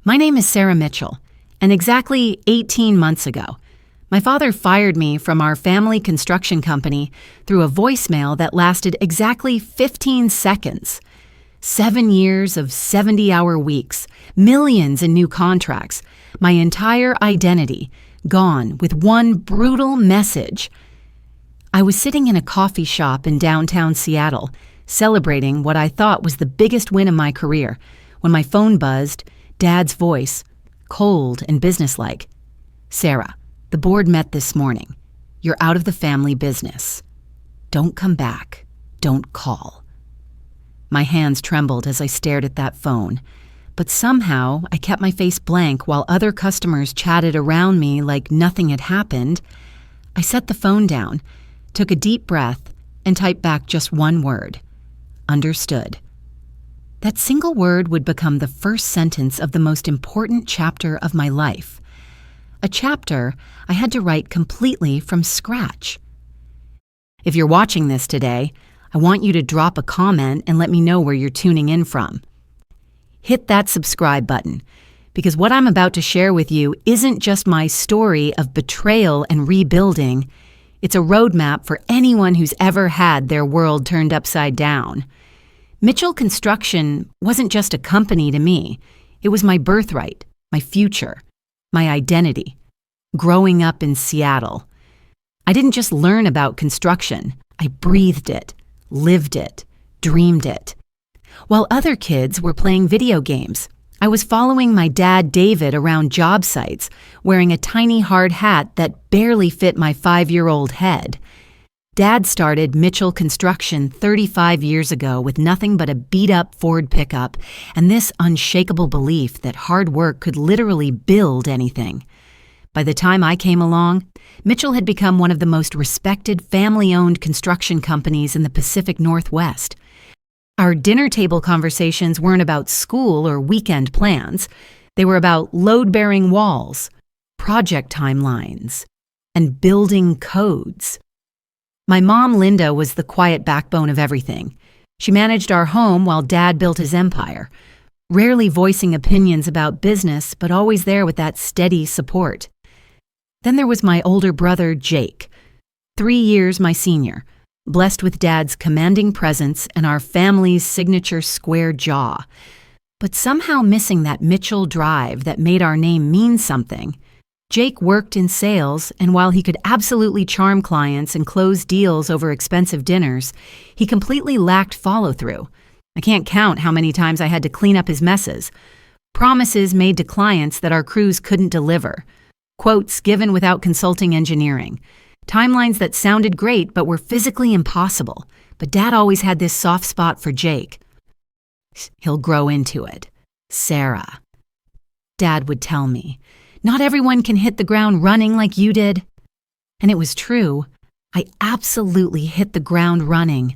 My name is Sarah Mitchell, and exactly 18 months ago, my father fired me from our family construction company through a voicemail that lasted exactly 15 seconds. 7 years of 70-hour weeks, millions in new contracts, my entire identity gone with one brutal message. I was sitting in a coffee shop in downtown Seattle, celebrating what I thought was the biggest win of my career, when my phone buzzed. Dad's voice, cold and businesslike. "Sarah, the board met this morning. You're out of the family business. Don't come back. Don't call." My hands trembled as I stared at that phone, but somehow I kept my face blank while other customers chatted around me like nothing had happened. I set the phone down, took a deep breath, and typed back just one word: understood. That single word would become the first sentence of the most important chapter of my life. A chapter I had to write completely from scratch. If you're watching this today, I want you to drop a comment and let me know where you're tuning in from. Hit that subscribe button, because what I'm about to share with you isn't just my story of betrayal and rebuilding. It's a roadmap for anyone who's ever had their world turned upside down. Mitchell Construction wasn't just a company to me. It was my birthright, my future, my identity. Growing up in Seattle, I didn't just learn about construction. I breathed it, lived it, dreamed it. While other kids were playing video games, I was following my dad David around job sites, wearing a tiny hard hat that barely fit my 5-year-old head. Dad started Mitchell Construction 35 years ago with nothing but a beat-up Ford pickup and this unshakable belief that hard work could literally build anything. By the time I came along, Mitchell had become one of the most respected family-owned construction companies in the Pacific Northwest. Our dinner table conversations weren't about school or weekend plans. They were about load-bearing walls, project timelines, and building codes. My mom, Linda, was the quiet backbone of everything. She managed our home while Dad built his empire, rarely voicing opinions about business, but always there with that steady support. Then there was my older brother, Jake, 3 years my senior, blessed with Dad's commanding presence and our family's signature square jaw, but somehow missing that Mitchell drive that made our name mean something. Jake worked in sales, and while he could absolutely charm clients and close deals over expensive dinners, he completely lacked follow-through. I can't count how many times I had to clean up his messes. Promises made to clients that our crews couldn't deliver. Quotes given without consulting engineering. Timelines that sounded great but were physically impossible. But Dad always had this soft spot for Jake. "He'll grow into it. Sarah," Dad would tell me. "Not everyone can hit the ground running like you did." And it was true. I absolutely hit the ground running.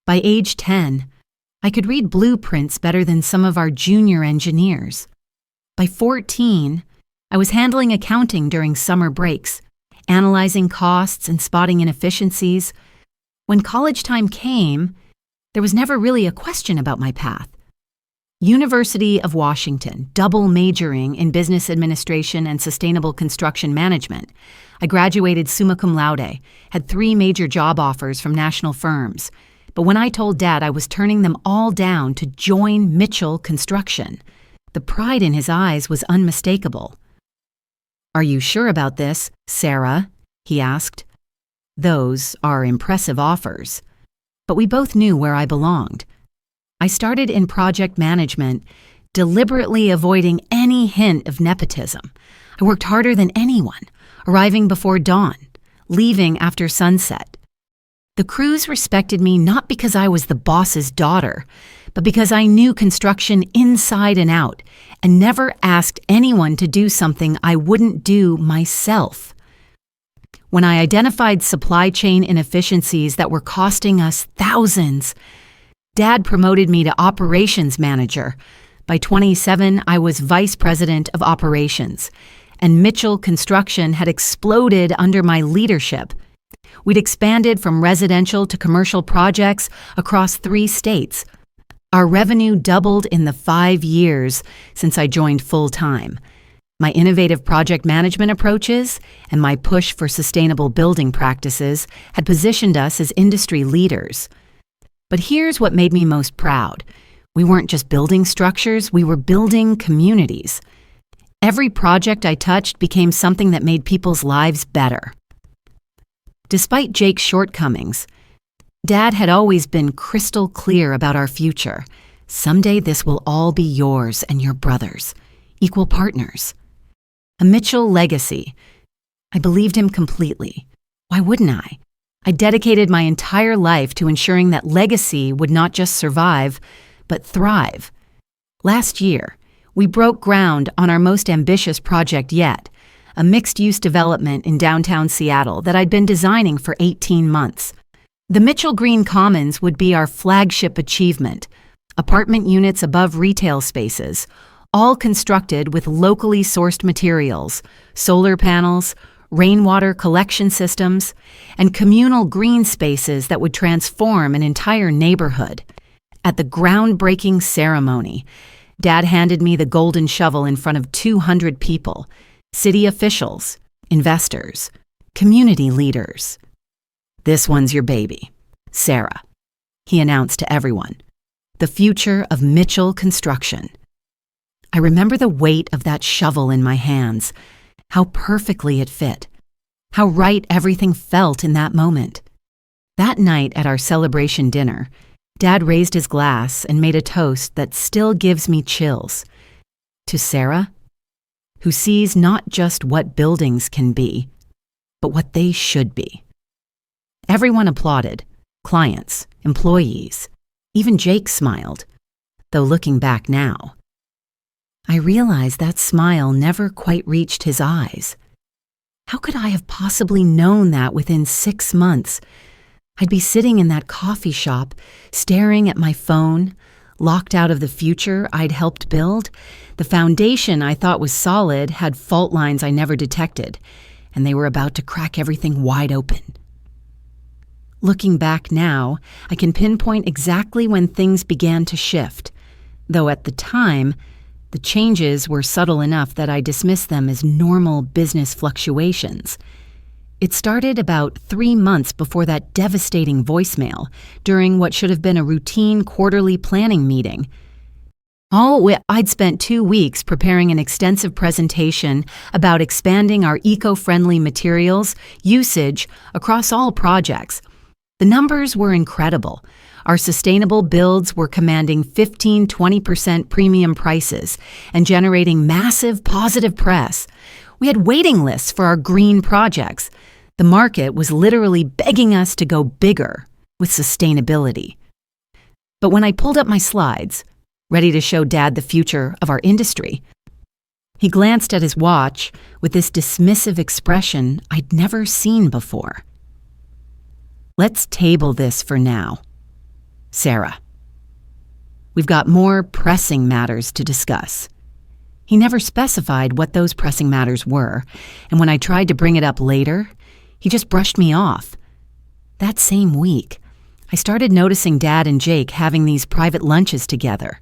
By age 10, I could read blueprints better than some of our junior engineers. By 14, I was handling accounting during summer breaks, analyzing costs and spotting inefficiencies. When college time came, there was never really a question about my path. University of Washington, double majoring in business administration and sustainable construction management. I graduated summa cum laude, had 3 major job offers from national firms. But when I told Dad I was turning them all down to join Mitchell Construction, the pride in his eyes was unmistakable. "Are you sure about this, Sarah?" he asked. "Those are impressive offers." But we both knew where I belonged. I started in project management, deliberately avoiding any hint of nepotism. I worked harder than anyone, arriving before dawn, leaving after sunset. The crews respected me not because I was the boss's daughter, but because I knew construction inside and out and never asked anyone to do something I wouldn't do myself. When I identified supply chain inefficiencies that were costing us thousands, Dad promoted me to operations manager. By 27, I was vice president of operations, and Mitchell Construction had exploded under my leadership. We'd expanded from residential to commercial projects across 3 states. Our revenue doubled in the 5 years since I joined full-time. My innovative project management approaches and my push for sustainable building practices had positioned us as industry leaders. But here's what made me most proud. We weren't just building structures, we were building communities. Every project I touched became something that made people's lives better. Despite Jake's shortcomings, Dad had always been crystal clear about our future. Someday this will all be yours and your brother's, equal partners. A Mitchell legacy. I believed him completely. Why wouldn't I? I dedicated my entire life to ensuring that legacy would not just survive, but thrive. Last year, we broke ground on our most ambitious project yet, a mixed-use development in downtown Seattle that I'd been designing for 18 months. The Mitchell Green Commons would be our flagship achievement, apartment units above retail spaces, all constructed with locally sourced materials, solar panels, rainwater collection systems, and communal green spaces that would transform an entire neighborhood. At the groundbreaking ceremony, Dad handed me the golden shovel in front of 200 people, city officials, investors, community leaders. "This one's your baby, Sarah," he announced to everyone. "The future of Mitchell Construction." I remember the weight of that shovel in my hands, how perfectly it fit, how right everything felt in that moment. That night at our celebration dinner, Dad raised his glass and made a toast that still gives me chills. To Sarah, who sees not just what buildings can be, but what they should be. Everyone applauded, clients, employees, even Jake smiled, though looking back now, I realized that smile never quite reached his eyes. How could I have possibly known that within 6 months? I'd be sitting in that coffee shop, staring at my phone, locked out of the future I'd helped build. The foundation I thought was solid had fault lines I never detected, and they were about to crack everything wide open. Looking back now, I can pinpoint exactly when things began to shift, though at the time, the changes were subtle enough that I dismissed them as normal business fluctuations. It started about 3 months before that devastating voicemail, during what should have been a routine quarterly planning meeting. I'd spent 2 weeks preparing an extensive presentation about expanding our eco-friendly materials usage across all projects. The numbers were incredible. Our sustainable builds were commanding 15–20% premium prices and generating massive positive press. We had waiting lists for our green projects. The market was literally begging us to go bigger with sustainability. But when I pulled up my slides, ready to show Dad the future of our industry, he glanced at his watch with this dismissive expression I'd never seen before. "Let's table this for now, Sarah. We've got more pressing matters to discuss." He never specified what those pressing matters were, and when I tried to bring it up later, he just brushed me off. That same week, I started noticing Dad and Jake having these private lunches together.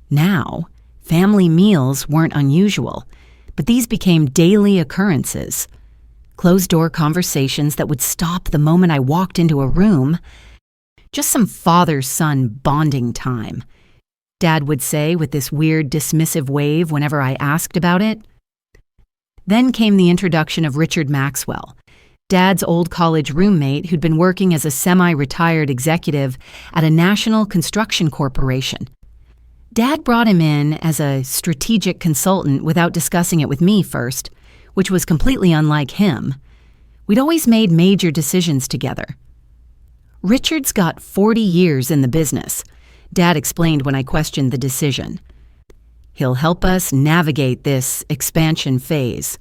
Now, family meals weren't unusual, but these became daily occurrences. Closed-door conversations that would stop the moment I walked into a room. Just some father-son bonding time, Dad would say with this weird dismissive wave whenever I asked about it. Then came the introduction of Richard Maxwell, Dad's old college roommate who'd been working as a semi-retired executive at a national construction corporation. Dad brought him in as a strategic consultant without discussing it with me first, which was completely unlike him. We'd always made major decisions together. "Richard's got 40 years in the business," Dad explained when I questioned the decision. "He'll help us navigate this expansion phase."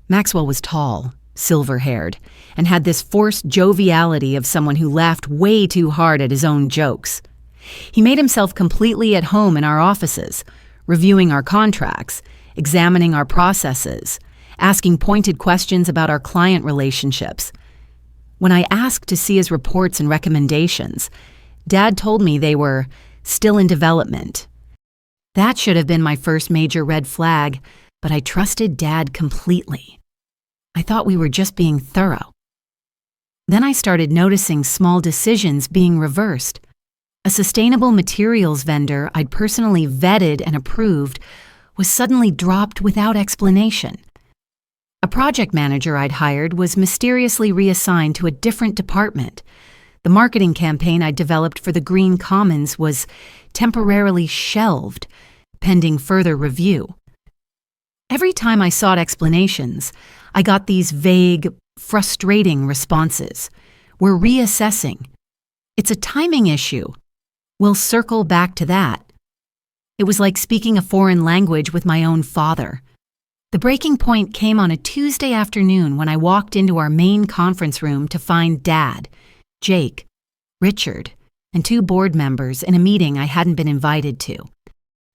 Maxwell was tall, silver-haired, and had this forced joviality of someone who laughed way too hard at his own jokes. He made himself completely at home in our offices, reviewing our contracts, examining our processes, asking pointed questions about our client relationships. When I asked to see his reports and recommendations, Dad told me they were still in development. That should have been my first major red flag, but I trusted Dad completely. I thought we were just being thorough. Then I started noticing small decisions being reversed. A sustainable materials vendor I'd personally vetted and approved was suddenly dropped without explanation. A project manager I'd hired was mysteriously reassigned to a different department. The marketing campaign I'd developed for the Green Commons was temporarily shelved, pending further review. Every time I sought explanations, I got these vague, frustrating responses. We're reassessing. It's a timing issue. We'll circle back to that. It was like speaking a foreign language with my own father. The breaking point came on a Tuesday afternoon when I walked into our main conference room to find Dad, Jake, Richard, and 2 board members in a meeting I hadn't been invited to.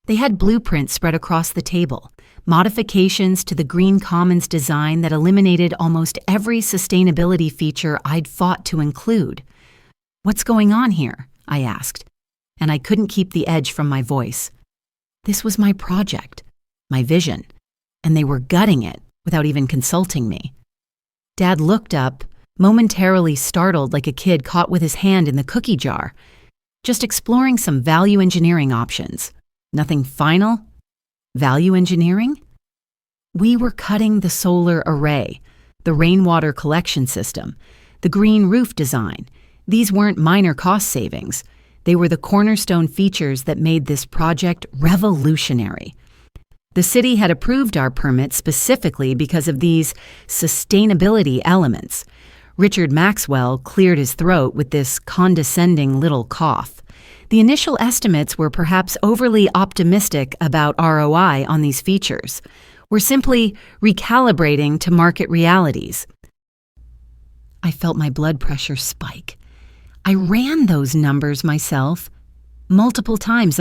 They had blueprints spread across the table, modifications to the Green Commons design that eliminated almost every sustainability feature I'd fought to include. "What's going on here?" I asked, and I couldn't keep the edge from my voice. This was my project, my vision, and they were gutting it without even consulting me. Dad looked up, momentarily startled like a kid caught with his hand in the cookie jar, just exploring some value engineering options. Nothing final? Value engineering? We were cutting the solar array, the rainwater collection system, the green roof design. These weren't minor cost savings. They were the cornerstone features that made this project revolutionary. The city had approved our permit specifically because of these sustainability elements. Richard Maxwell cleared his throat with this condescending little cough. The initial estimates were perhaps overly optimistic about ROI on these features. We're simply recalibrating to market realities. I felt my blood pressure spike. I ran those numbers myself multiple times.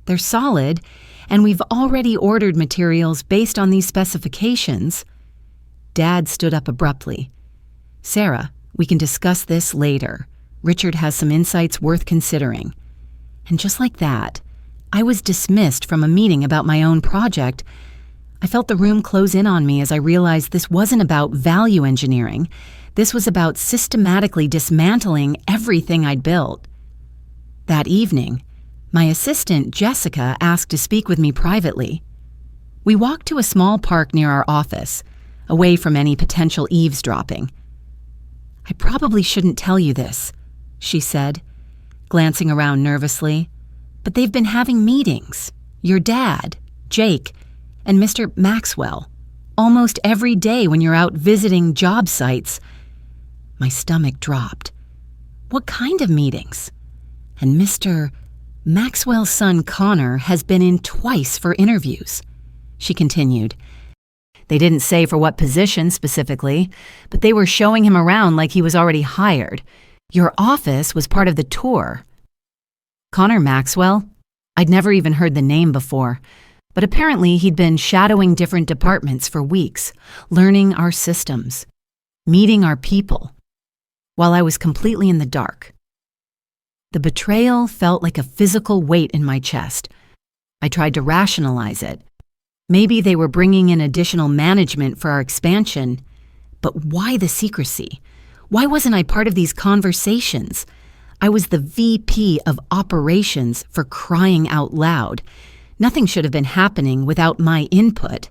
They're solid, and we've already ordered materials based on these specifications. Dad stood up abruptly. "Sarah, we can discuss this later. Richard has some insights worth considering." And just like that, I was dismissed from a meeting about my own project. I felt the room close in on me as I realized this wasn't about value engineering. This was about systematically dismantling everything I'd built. That evening, my assistant, Jessica, asked to speak with me privately. We walked to a small park near our office, away from any potential eavesdropping. "I probably shouldn't tell you this," she said, glancing around nervously, "but they've been having meetings. Your dad, Jake, and Mr. Maxwell, almost every day when you're out visiting job sites." My stomach dropped. What kind of meetings? "And Mr. Maxwell's son Connor has been in twice for interviews," she continued. "They didn't say for what position specifically, but they were showing him around like he was already hired. Your office was part of the tour." Connor Maxwell? I'd never even heard the name before, but apparently he'd been shadowing different departments for weeks, learning our systems, meeting our people, while I was completely in the dark. The betrayal felt like a physical weight in my chest. I tried to rationalize it. Maybe they were bringing in additional management for our expansion, but why the secrecy? Why wasn't I part of these conversations? I was the VP of operations, for crying out loud. Nothing should have been happening without my input.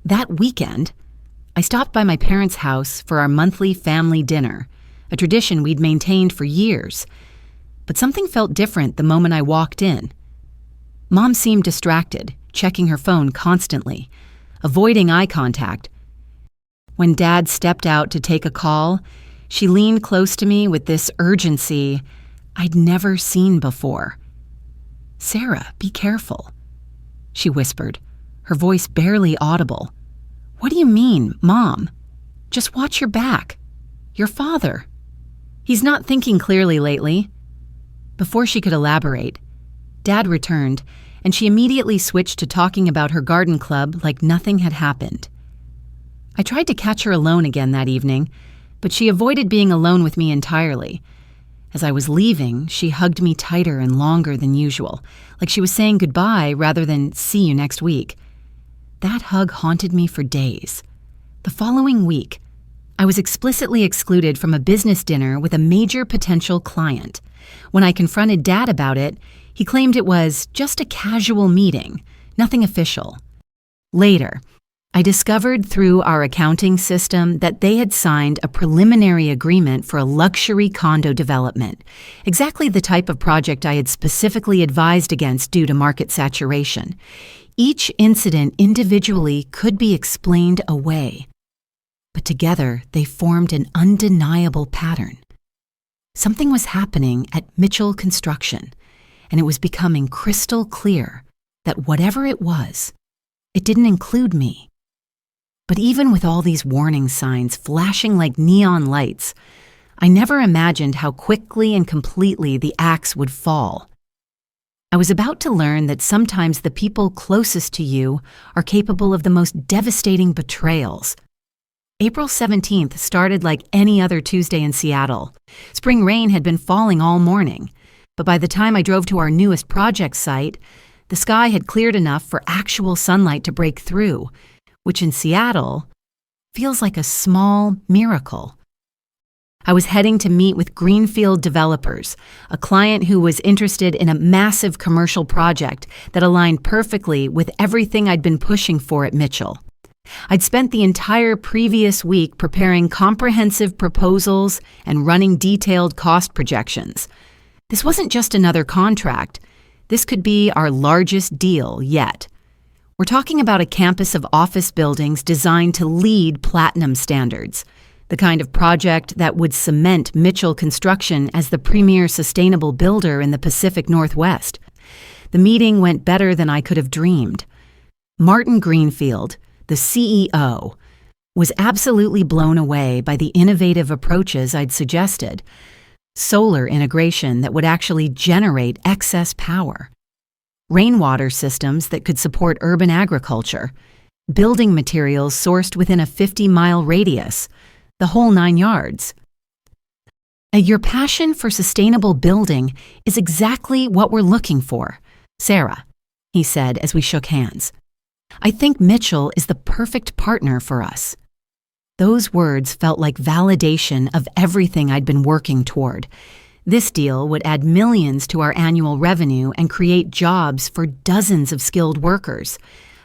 That weekend, I stopped by my parents' house for our monthly family dinner, a tradition we'd maintained for years. But something felt different the moment I walked in. Mom seemed distracted, checking her phone constantly, avoiding eye contact. When Dad stepped out to take a call, she leaned close to me with this urgency I'd never seen before. "Sarah, be careful," she whispered, her voice barely audible. "What do you mean, Mom? Just watch your back. Your father. He's not thinking clearly lately." Before she could elaborate, Dad returned, and she immediately switched to talking about her garden club like nothing had happened. I tried to catch her alone again that evening, but she avoided being alone with me entirely. As I was leaving, she hugged me tighter and longer than usual, like she was saying goodbye rather than see you next week. That hug haunted me for days. The following week, I was explicitly excluded from a business dinner with a major potential client. When I confronted Dad about it, he claimed it was just a casual meeting, nothing official. Later, I discovered through our accounting system that they had signed a preliminary agreement for a luxury condo development, exactly the type of project I had specifically advised against due to market saturation. Each incident individually could be explained away, but together they formed an undeniable pattern. Something was happening at Mitchell Construction, and it was becoming crystal clear that whatever it was, it didn't include me. But even with all these warning signs flashing like neon lights, I never imagined how quickly and completely the axe would fall. I was about to learn that sometimes the people closest to you are capable of the most devastating betrayals. April 17th started like any other Tuesday in Seattle. Spring rain had been falling all morning, but by the time I drove to our newest project site, the sky had cleared enough for actual sunlight to break through, which in Seattle feels like a small miracle. I was heading to meet with Greenfield Developers, a client who was interested in a massive commercial project that aligned perfectly with everything I'd been pushing for at Mitchell. I'd spent the entire previous week preparing comprehensive proposals and running detailed cost projections. This wasn't just another contract. This could be our largest deal yet. We're talking about a campus of office buildings designed to lead platinum standards, the kind of project that would cement Mitchell Construction as the premier sustainable builder in the Pacific Northwest. The meeting went better than I could have dreamed. Martin Greenfield, the CEO, was absolutely blown away by the innovative approaches I'd suggested. Solar integration that would actually generate excess power. Rainwater systems that could support urban agriculture, building materials sourced within a 50-mile radius, the whole 9 yards. Your passion for sustainable building is exactly what we're looking for, Sarah, he said as we shook hands. I think Mitchell is the perfect partner for us. Those words felt like validation of everything I'd been working toward. This deal would add millions to our annual revenue and create jobs for dozens of skilled workers.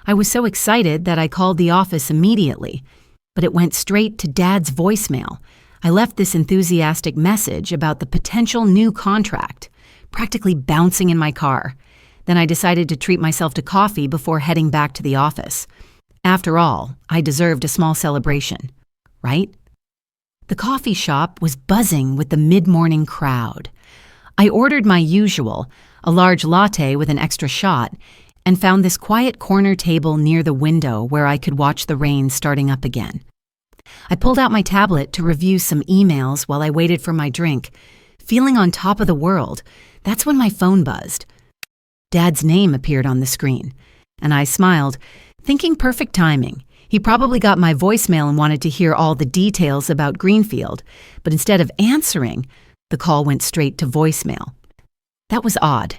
I was so excited that I called the office immediately, but it went straight to Dad's voicemail. I left this enthusiastic message about the potential new contract, practically bouncing in my car. Then I decided to treat myself to coffee before heading back to the office. After all, I deserved a small celebration, right? The coffee shop was buzzing with the mid-morning crowd. I ordered my usual, a large latte with an extra shot, and found this quiet corner table near the window where I could watch the rain starting up again. I pulled out my tablet to review some emails while I waited for my drink. Feeling on top of the world, that's when my phone buzzed. Dad's name appeared on the screen, and I smiled, thinking perfect timing. He probably got my voicemail and wanted to hear all the details about Greenfield, but instead of answering, the call went straight to voicemail. That was odd.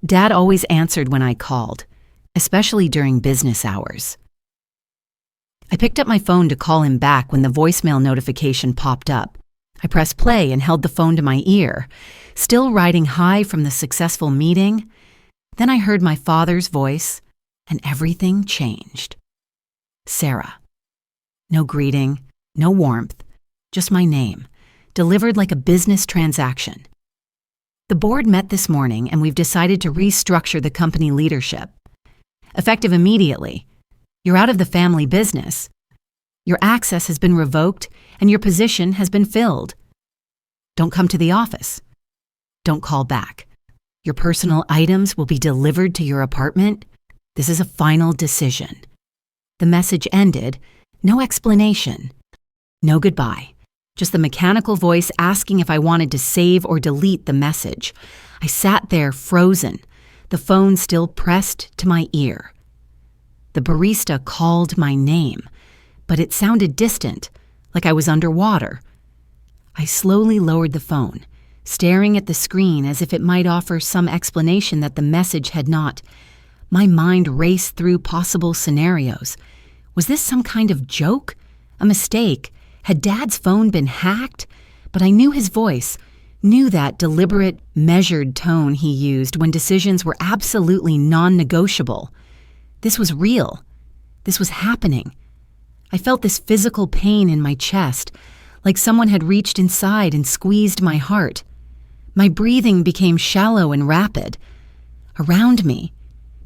Dad always answered when I called, especially during business hours. I picked up my phone to call him back when the voicemail notification popped up. I pressed play and held the phone to my ear, still riding high from the successful meeting. Then I heard my father's voice, and everything changed. Sarah. No greeting, no warmth, just my name, delivered like a business transaction. The board met this morning and we've decided to restructure the company leadership. Effective immediately, you're out of the family business. Your access has been revoked and your position has been filled. Don't come to the office. Don't call back. Your personal items will be delivered to your apartment. This is a final decision. The message ended, no explanation, no goodbye, just the mechanical voice asking if I wanted to save or delete the message. I sat there frozen, the phone still pressed to my ear. The barista called my name, but it sounded distant, like I was underwater. I slowly lowered the phone, staring at the screen as if it might offer some explanation that the message had not. My mind raced through possible scenarios. Was this some kind of joke? A mistake? Had Dad's phone been hacked? But I knew his voice, knew that deliberate, measured tone he used when decisions were absolutely non-negotiable. This was real. This was happening. I felt this physical pain in my chest, like someone had reached inside and squeezed my heart. My breathing became shallow and rapid. Around me,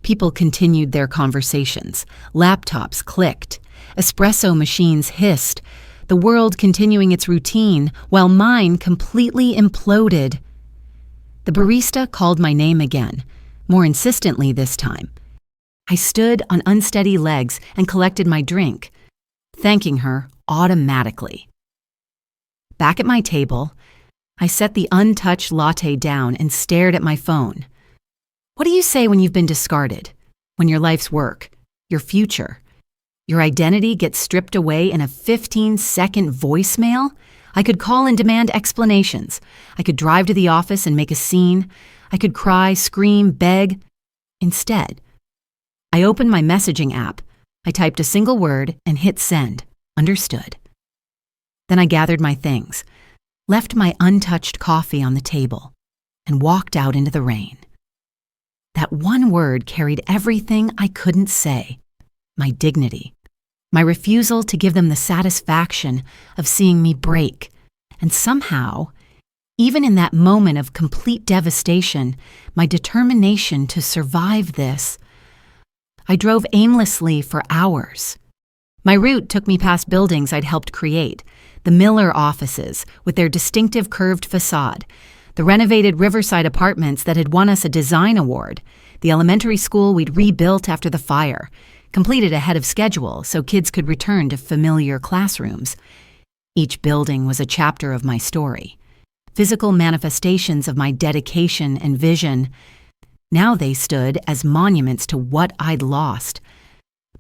people continued their conversations. Laptops clicked. Espresso machines hissed. The world continuing its routine, while mine completely imploded. The barista called my name again, more insistently this time. I stood on unsteady legs and collected my drink, thanking her automatically. Back at my table, I set the untouched latte down and stared at my phone. What do you say when you've been discarded? When your life's work, your future, your identity gets stripped away in a 15-second voicemail? I could call and demand explanations. I could drive to the office and make a scene. I could cry, scream, beg. Instead, I opened my messaging app. I typed a single word and hit send. Understood. Then I gathered my things, left my untouched coffee on the table, and walked out into the rain. That one word carried everything I couldn't say. My dignity, my refusal to give them the satisfaction of seeing me break, and somehow, even in that moment of complete devastation, my determination to survive this. I drove aimlessly for hours. My route took me past buildings I'd helped create, the Miller offices with their distinctive curved facade, the renovated Riverside apartments that had won us a design award, the elementary school we'd rebuilt after the fire, completed ahead of schedule so kids could return to familiar classrooms. Each building was a chapter of my story, physical manifestations of my dedication and vision. Now they stood as monuments to what I'd lost.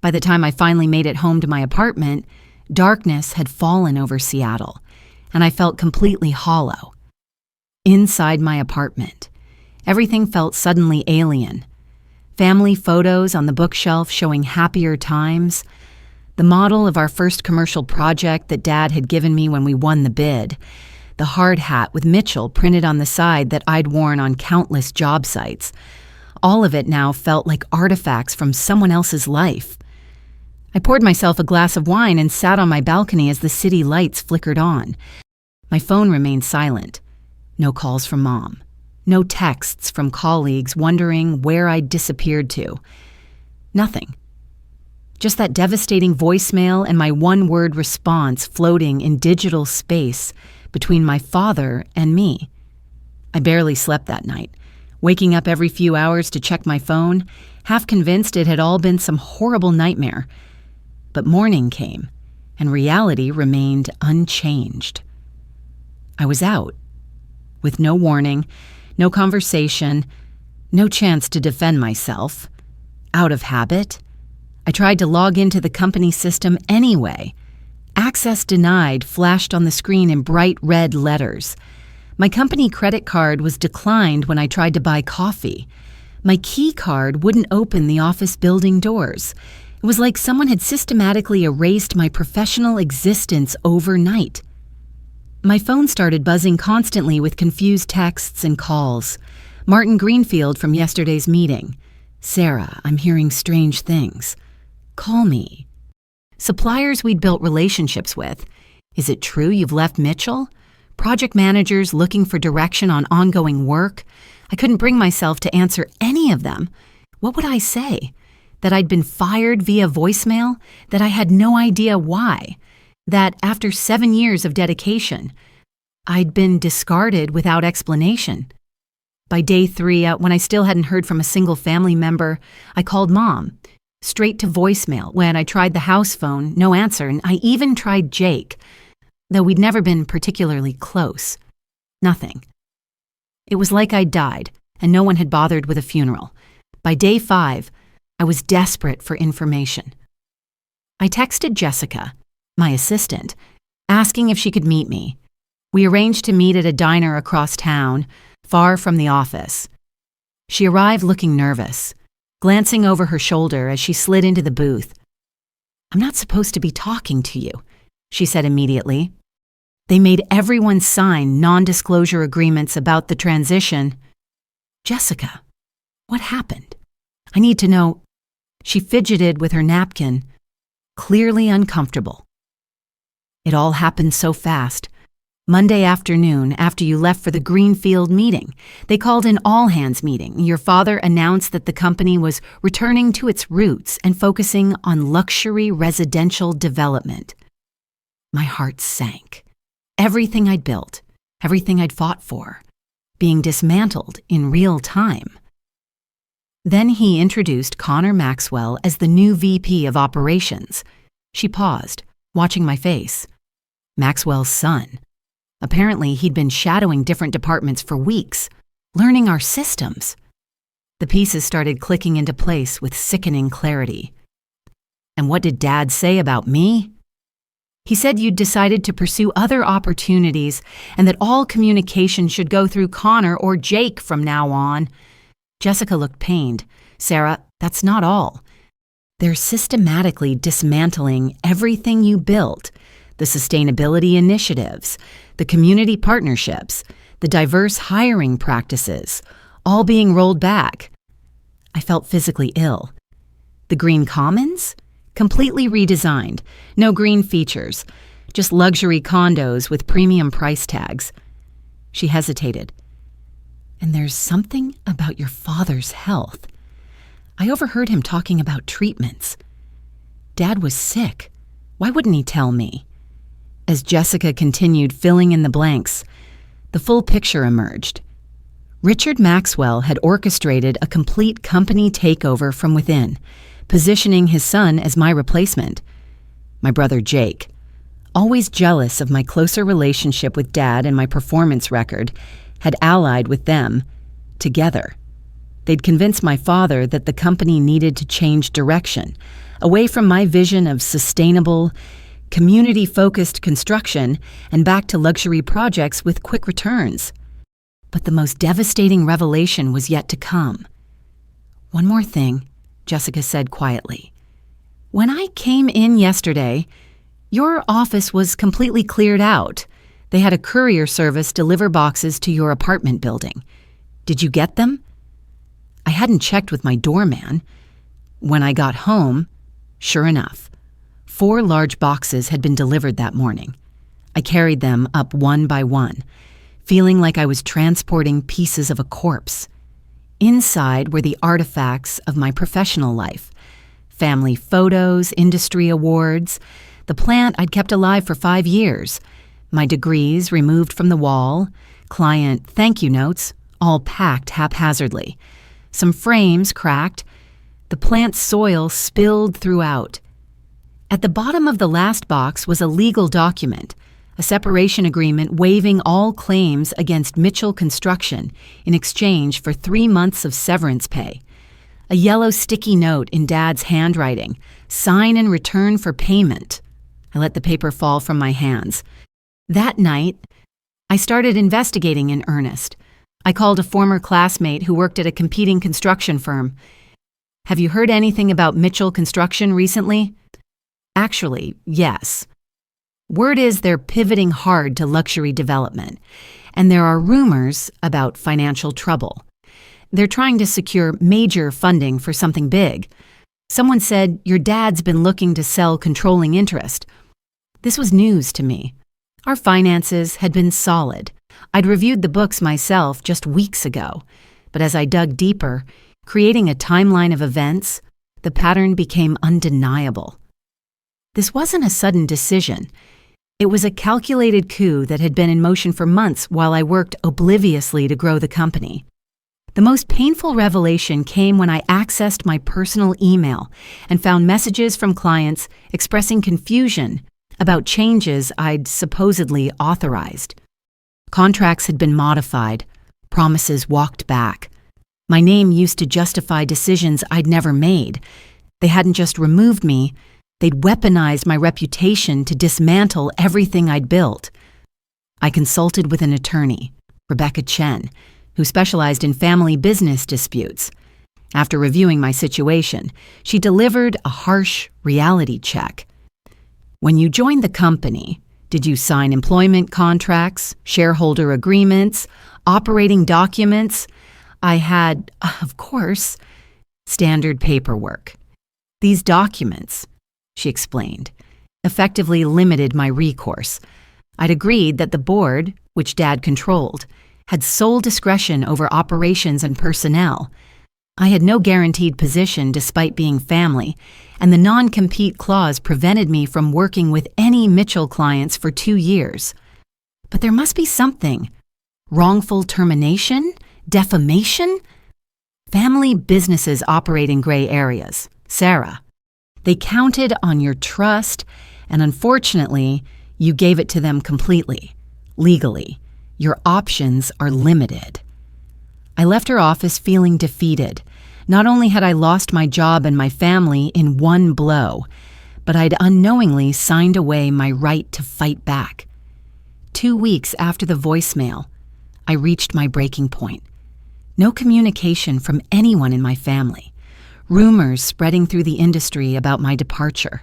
By the time I finally made it home to my apartment, darkness had fallen over Seattle, and I felt completely hollow. Inside my apartment, everything felt suddenly alien. Family photos on the bookshelf showing happier times, the model of our first commercial project that Dad had given me when we won the bid, the hard hat with Mitchell printed on the side that I'd worn on countless job sites. All of it now felt like artifacts from someone else's life. I poured myself a glass of wine and sat on my balcony as the city lights flickered on. My phone remained silent. No calls from Mom. No texts from colleagues wondering where I'd disappeared to. Nothing. Just that devastating voicemail and my one-word response floating in digital space between my father and me. I barely slept that night, waking up every few hours to check my phone, half convinced it had all been some horrible nightmare. But morning came, and reality remained unchanged. I was out, with no warning, no conversation, no chance to defend myself. Out of habit, I tried to log into the company system anyway. Access denied flashed on the screen in bright red letters. My company credit card was declined when I tried to buy coffee. My key card wouldn't open the office building doors. It was like someone had systematically erased my professional existence overnight. My phone started buzzing constantly with confused texts and calls. Martin Greenfield from yesterday's meeting. Sarah, I'm hearing strange things. Call me. Suppliers we'd built relationships with. Is it true you've left Mitchell? Project managers looking for direction on ongoing work. I couldn't bring myself to answer any of them. What would I say? That I'd been fired via voicemail? That I had no idea why? That after 7 years of dedication, I'd been discarded without explanation. By day 3, when I still hadn't heard from a single family member, I called Mom. Straight to voicemail. When I tried the house phone, no answer, and I even tried Jake, though we'd never been particularly close. Nothing. It was like I'd died, and no one had bothered with a funeral. By day 5, I was desperate for information. I texted Jessica, my assistant, asking if she could meet me. We arranged to meet at a diner across town, far from the office. She arrived looking nervous, glancing over her shoulder as she slid into the booth. "I'm not supposed to be talking to you," she said immediately. "They made everyone sign non-disclosure agreements about the transition." "Jessica, what happened? I need to know." She fidgeted with her napkin, clearly uncomfortable. "It all happened so fast. Monday afternoon, after you left for the Greenfield meeting, they called an all-hands meeting. Your father announced that the company was returning to its roots and focusing on luxury residential development." My heart sank. Everything I'd built, everything I'd fought for, being dismantled in real time. Then he introduced Connor Maxwell as the new VP of Operations. She paused, watching my face. Maxwell's son. Apparently, he'd been shadowing different departments for weeks, learning our systems. The pieces started clicking into place with sickening clarity. "And what did Dad say about me?" "He said you'd decided to pursue other opportunities and that all communication should go through Connor or Jake from now on." Jessica looked pained. "Sarah, that's not all. They're systematically dismantling everything you built, the sustainability initiatives, the community partnerships, the diverse hiring practices, all being rolled back." I felt physically ill. "The Green Commons? Completely redesigned. No green features. Just luxury condos with premium price tags." She hesitated. "And there's something about your father's health. I overheard him talking about treatments. Dad was sick. Why wouldn't he tell me?" As Jessica continued filling in the blanks, the full picture emerged. Richard Maxwell had orchestrated a complete company takeover from within, positioning his son as my replacement. My brother Jake, always jealous of my closer relationship with Dad and my performance record, had allied with them, together. They'd convinced my father that the company needed to change direction, away from my vision of sustainable, community-focused construction and back to luxury projects with quick returns. But the most devastating revelation was yet to come. "One more thing," Jessica said quietly. "When I came in yesterday, your office was completely cleared out. They had a courier service deliver boxes to your apartment building. Did you get them?" I hadn't checked with my doorman. When I got home, sure enough, 4 large boxes had been delivered that morning. I carried them up one by one, feeling like I was transporting pieces of a corpse. Inside were the artifacts of my professional life: family photos, industry awards, the plant I'd kept alive for 5 years, my degrees removed from the wall, client thank you notes, all packed haphazardly, some frames cracked, the plant's soil spilled throughout. At the bottom of the last box was a legal document, a separation agreement waiving all claims against Mitchell Construction in exchange for 3 months of severance pay. A yellow sticky note in Dad's handwriting, sign in return for payment. I let the paper fall from my hands. That night, I started investigating in earnest. I called a former classmate who worked at a competing construction firm. "Have you heard anything about Mitchell Construction recently?" "Actually, yes. Word is they're pivoting hard to luxury development, and there are rumors about financial trouble. They're trying to secure major funding for something big. Someone said your dad's been looking to sell controlling interest." This was news to me. Our finances had been solid. I'd reviewed the books myself just weeks ago, but as I dug deeper, creating a timeline of events, the pattern became undeniable. This wasn't a sudden decision. It was a calculated coup that had been in motion for months while I worked obliviously to grow the company. The most painful revelation came when I accessed my personal email and found messages from clients expressing confusion about changes I'd supposedly authorized. Contracts had been modified, promises walked back. My name used to justify decisions I'd never made. They hadn't just removed me, they'd weaponized my reputation to dismantle everything I'd built. I consulted with an attorney, Rebecca Chen, who specialized in family business disputes. After reviewing my situation, she delivered a harsh reality check. When you joined the company, did you sign employment contracts, shareholder agreements, operating documents? I had, of course, standard paperwork. These documents, she explained, effectively limited my recourse. I'd agreed that the board, which Dad controlled, had sole discretion over operations and personnel. I had no guaranteed position despite being family, and the non-compete clause prevented me from working with any Mitchell clients for 2 years. But there must be something. Wrongful termination? Defamation? Family businesses operate in gray areas. Sarah. They counted on your trust, and unfortunately, you gave it to them completely, legally. Your options are limited. I left her office feeling defeated. Not only had I lost my job and my family in one blow, but I'd unknowingly signed away my right to fight back. 2 weeks after the voicemail, I reached my breaking point. No communication from anyone in my family. Rumors spreading through the industry about my departure.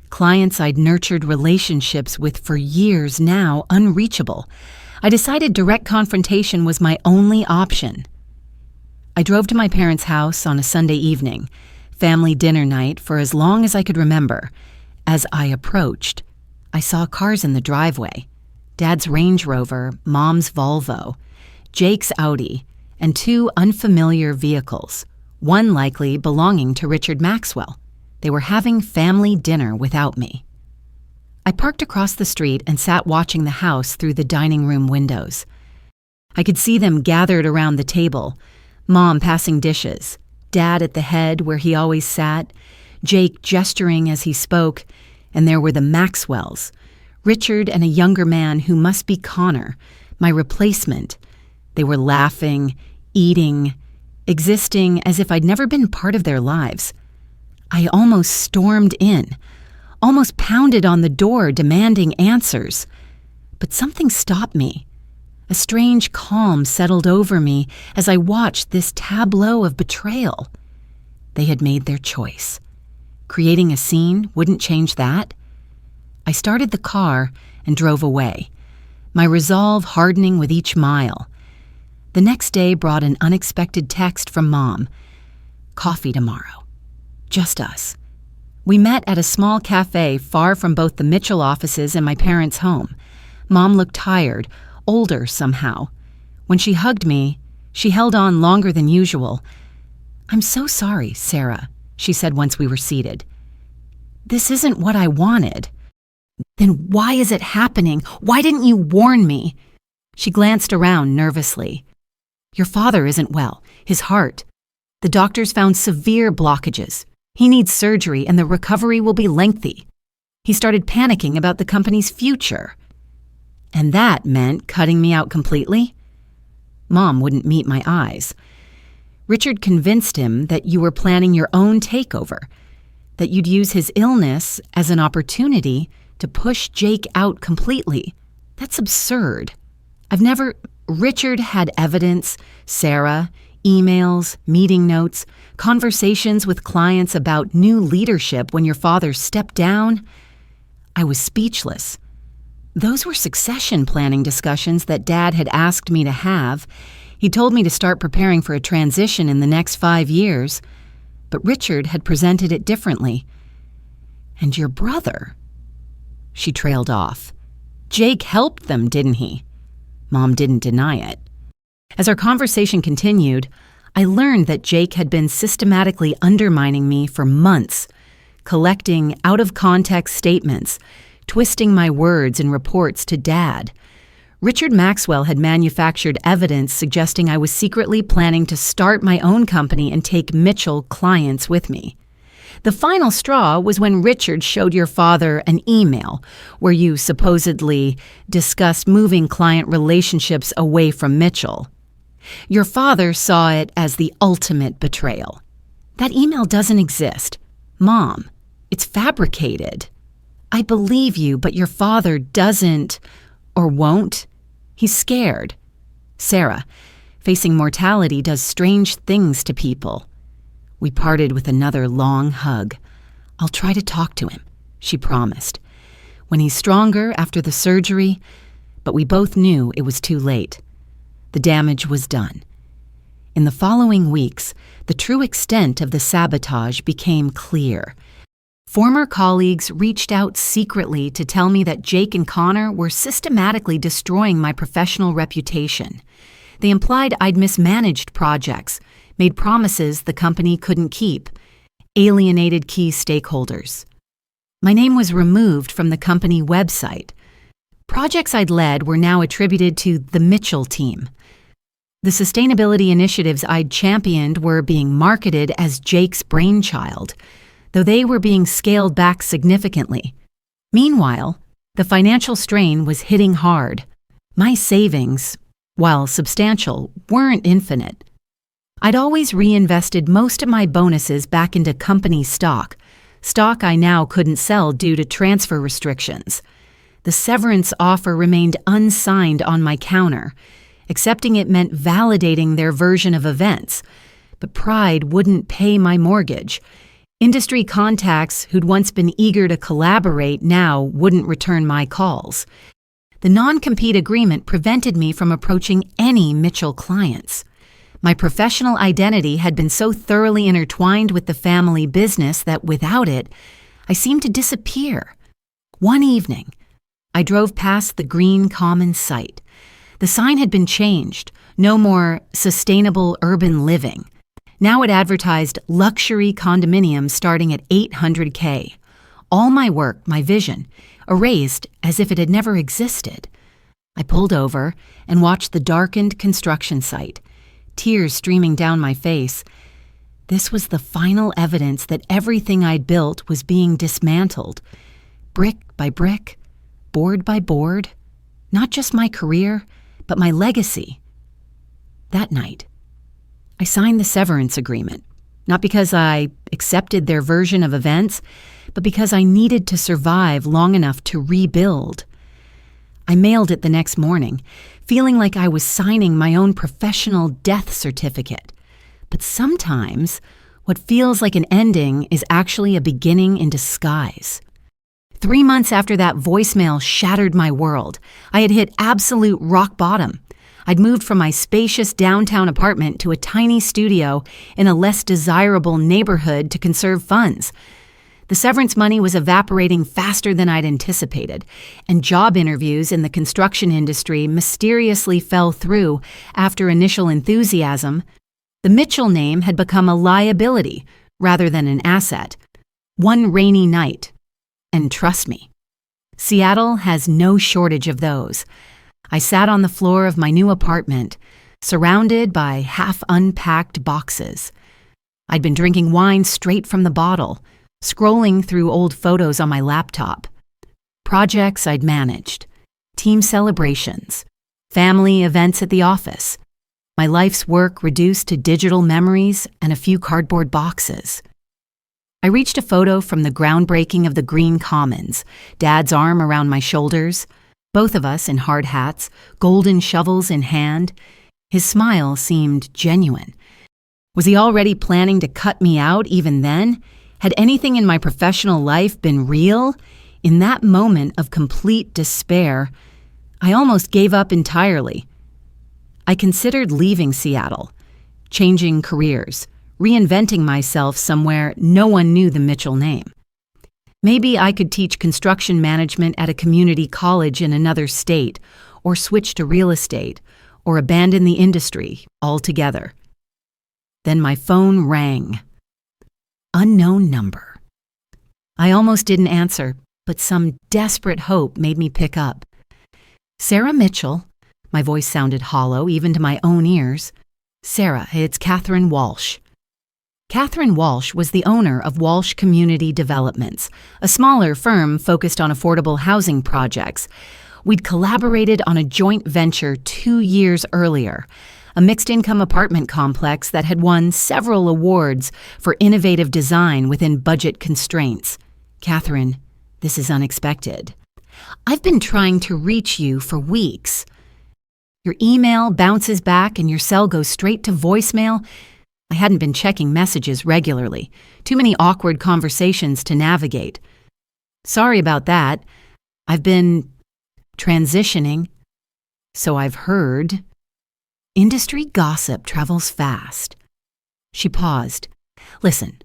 Clients I'd nurtured relationships with for years now unreachable. I decided direct confrontation was my only option. I drove to my parents' house on a Sunday evening, family dinner night for as long as I could remember. As I approached, I saw cars in the driveway. Dad's Range Rover, Mom's Volvo, Jake's Audi, and 2 unfamiliar vehicles, one likely belonging to Richard Maxwell. They were having family dinner without me. I parked across the street and sat watching the house through the dining room windows. I could see them gathered around the table, Mom passing dishes, Dad at the head where he always sat, Jake gesturing as he spoke, and there were the Maxwells, Richard and a younger man who must be Connor, my replacement. They were laughing, eating, existing as if I'd never been part of their lives. I almost stormed in, almost pounded on the door demanding answers. But something stopped me. A strange calm settled over me as I watched this tableau of betrayal. They had made their choice. Creating a scene wouldn't change that. I started the car and drove away, my resolve hardening with each mile. The next day brought an unexpected text from Mom. Coffee tomorrow. Just us. We met at a small cafe far from both the Mitchell offices and my parents' home. Mom looked tired, older somehow. When she hugged me, she held on longer than usual. "I'm so sorry, Sarah," she said once we were seated. "This isn't what I wanted." "Then why is it happening? Why didn't you warn me?" She glanced around nervously. "Your father isn't well. His heart. The doctors found severe blockages. He needs surgery and the recovery will be lengthy. He started panicking about the company's future." And that meant cutting me out completely? Mom wouldn't meet my eyes. "Richard convinced him that you were planning your own takeover, that you'd use his illness as an opportunity to push Jake out completely. That's absurd. Richard had evidence, Sarah, emails, meeting notes, conversations with clients about new leadership when your father stepped down." I was speechless. Those were succession planning discussions that Dad had asked me to have. He told me to start preparing for a transition in the next 5 years. But Richard had presented it differently. "And your brother?" She trailed off. "Jake helped them, didn't he?" Mom didn't deny it. As our conversation continued, I learned that Jake had been systematically undermining me for months, collecting out-of-context statements, twisting my words in reports to Dad. Richard Maxwell had manufactured evidence suggesting I was secretly planning to start my own company and take Mitchell clients with me. The final straw was when Richard showed your father an email where you supposedly discussed moving client relationships away from Mitchell. Your father saw it as the ultimate betrayal. That email doesn't exist. Mom, it's fabricated. I believe you, but your father doesn't or won't He's scared. Sarah, facing mortality does strange things to people. We parted with another long hug. I'll try to talk to him, she promised. When he's stronger after the surgery, but we both knew it was too late. The damage was done. In the following weeks, the true extent of the sabotage became clear. Former colleagues reached out secretly to tell me that Jake and Connor were systematically destroying my professional reputation. They implied I'd mismanaged projects, made promises the company couldn't keep, alienated key stakeholders. My name was removed from the company website. Projects I'd led were now attributed to the Mitchell team. The sustainability initiatives I'd championed were being marketed as Jake's brainchild, though they were being scaled back significantly. Meanwhile, the financial strain was hitting hard. My savings, while substantial, weren't infinite. I'd always reinvested most of my bonuses back into company stock I now couldn't sell due to transfer restrictions. The severance offer remained unsigned on my counter. Accepting it meant validating their version of events, but pride wouldn't pay my mortgage. Industry contacts who'd once been eager to collaborate now wouldn't return my calls. The non-compete agreement prevented me from approaching any Mitchell clients. My professional identity had been so thoroughly intertwined with the family business that without it, I seemed to disappear. One evening, I drove past the Green Commons site. The sign had been changed. No more sustainable urban living. Now it advertised luxury condominiums starting at $800K. All my work, my vision, erased as if it had never existed. I pulled over and watched the darkened construction site, tears streaming down my face. This was the final evidence that everything I'd built was being dismantled, brick by brick, board by board. Not just my career, but my legacy. That night, I signed the severance agreement, not because I accepted their version of events, but because I needed to survive long enough to rebuild. I mailed it the next morning, feeling like I was signing my own professional death certificate. But sometimes, what feels like an ending is actually a beginning in disguise. 3 months after that voicemail shattered my world, I had hit absolute rock bottom. I'd moved from my spacious downtown apartment to a tiny studio in a less desirable neighborhood to conserve funds. The severance money was evaporating faster than I'd anticipated, and job interviews in the construction industry mysteriously fell through after initial enthusiasm. The Mitchell name had become a liability rather than an asset. One rainy night. And trust me, Seattle has no shortage of those. I sat on the floor of my new apartment, surrounded by half-unpacked boxes. I'd been drinking wine straight from the bottle, scrolling through old photos on my laptop. Projects I'd managed, team celebrations, family events at the office. My life's work reduced to digital memories and a few cardboard boxes. I reached a photo from the groundbreaking of the Green Commons, Dad's arm around my shoulders, both of us in hard hats, golden shovels in hand. His smile seemed genuine. Was he already planning to cut me out even then? Had anything in my professional life been real? In that moment of complete despair, I almost gave up entirely. I considered leaving Seattle, changing careers, reinventing myself somewhere no one knew the Mitchell name. Maybe I could teach construction management at a community college in another state, or switch to real estate, or abandon the industry altogether. Then my phone rang. Unknown number. I almost didn't answer, but some desperate hope made me pick up. Sarah Mitchell. My voice sounded hollow even to my own ears. Sarah, it's Catherine Walsh. Catherine Walsh was the owner of Walsh Community Developments, a smaller firm focused on affordable housing projects. We'd collaborated on a joint venture 2 years earlier, a mixed-income apartment complex that had won several awards for innovative design within budget constraints. Catherine, this is unexpected. I've been trying to reach you for weeks. Your email bounces back and your cell goes straight to voicemail. I hadn't been checking messages regularly. Too many awkward conversations to navigate. Sorry about that. I've been transitioning, so I've heard. Industry gossip travels fast. She paused. Listen,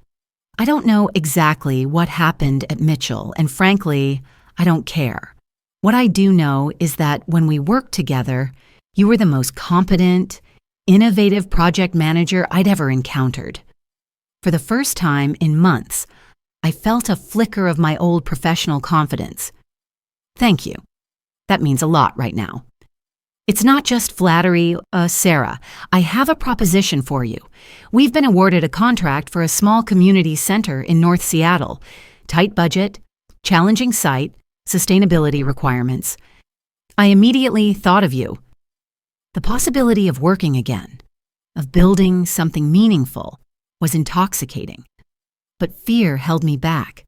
I don't know exactly what happened at Mitchell, and frankly, I don't care. What I do know is that when we worked together, you were the most competent, innovative project manager I'd ever encountered. For the first time in months, I felt a flicker of my old professional confidence. Thank you. That means a lot right now. It's not just flattery, Sarah. I have a proposition for you. We've been awarded a contract for a small community center in North Seattle. Tight budget, challenging site, sustainability requirements. I immediately thought of you. The possibility of working again, of building something meaningful, was intoxicating. But fear held me back.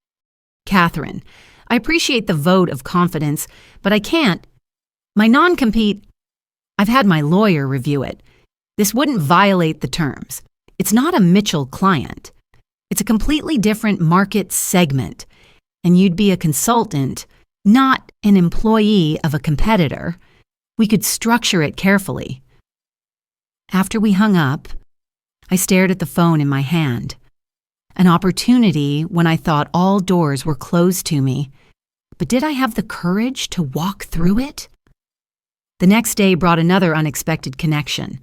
Catherine, I appreciate the vote of confidence, but I can't. My non-compete, I've had my lawyer review it. This wouldn't violate the terms. It's not a Mitchell client. It's a completely different market segment, and you'd be a consultant, not an employee of a competitor. We could structure it carefully. After we hung up, I stared at the phone in my hand. An opportunity when I thought all doors were closed to me. But did I have the courage to walk through it? The next day brought another unexpected connection.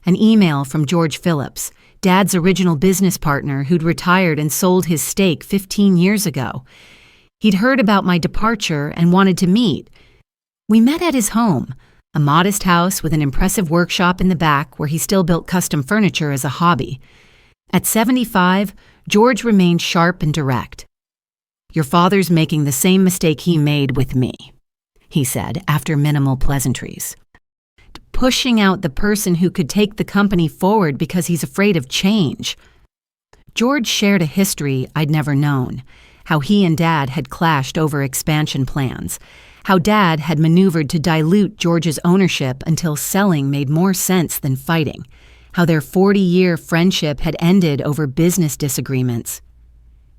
An email from George Phillips, Dad's original business partner who'd retired and sold his stake 15 years ago. He'd heard about my departure and wanted to meet. We met at his home, a modest house with an impressive workshop in the back where he still built custom furniture as a hobby. At 75, George remained sharp and direct. Your father's making the same mistake he made with me, he said after minimal pleasantries. Pushing out the person who could take the company forward because he's afraid of change. George shared a history I'd never known, how he and Dad had clashed over expansion plans, how Dad had maneuvered to dilute George's ownership until selling made more sense than fighting, how their 40-year friendship had ended over business disagreements.